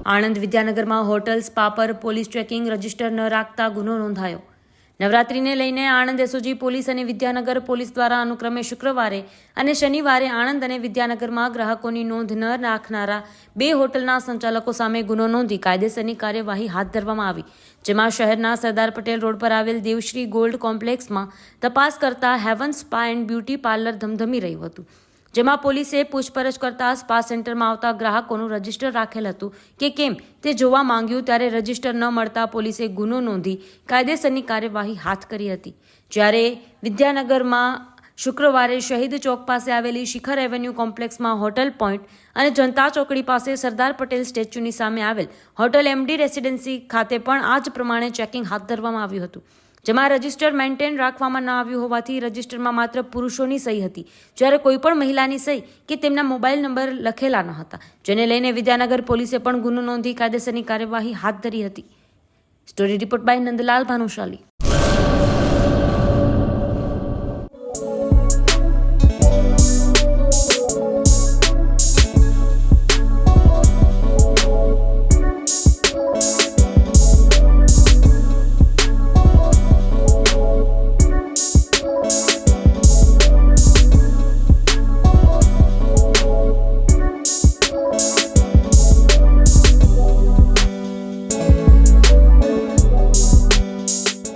Anand વિદ્યાનગરમાં hotel spa પર police checking register ન રાખતા ગુનો નોંધાયો। નવરાત્રીને લઈને આણંદ એસઓજી પોલીસ અને વિદ્યાનગર પોલીસ દ્વારા અનુક્રમે શુક્રવારે અને શનિવારે આણંદ અને વિદ્યાનગરમાં ગ્રાહકોની નોંધ ન રાખનારા 2 હોટલના સંચાલકો સામે ગુનો નોંધી કાયદેસરની કાર્યવાહી હાથ ધરવામાં આવી, જેમાં શહેરના સરદાર પટેલ રોડ પર આવેલ દેવશ્રી ગોલ્ડ કોમ્પ્લેક્સમાં તપાસ કરતા Heaven Spa and Beauty Parlour ધમધમી રહ્યું હતું, જેમાં પોલીસે પૂછપરછ કરતા સ્પા સેન્ટરમાં આવતા ગ્રાહકોનું રજીસ્ટર રાખેલ હતું કે કેમ તે જોવા માંગ્યું ત્યારે રજીસ્ટર ન મળતા પોલીસે ગુનો નોંધી કાયદેસરની કાર્યવાહી હાથ કરી હતી। જ્યારે વિદ્યાનગરમાં શુક્રવારે શહીદ ચોક પાસે આવેલી શિખર એવન્યુ કોમ્પ્લેક્સમાં હોટલ પોઈન્ટ અને જનતા ચોકડી પાસે સરદાર પટેલ સ્ટેચ્યુની સામે આવેલ હોટલ એમડી રેસિડેન્સી ખાતે પણ આ જ પ્રમાણે ચેકિંગ હાથ ધરવામાં આવ્યું હતું, જેમાં રજીસ્ટર મેન્ટેન રાખવામાં ન આવ્યું હોવાથી રજીસ્ટરમાં માત્ર પુરુષોની સહી હતી, જ્યારે કોઈ પણ મહિલાની સહી કે તેમના મોબાઈલ નંબર લખેલા ન હતા, જેને લઈને વિદ્યાનગર પોલીસે પણ ગુનો નોંધી કાયદેસરની કાર્યવાહી હાથ ધરી હતી। Story report by Nandlal Bhanushali.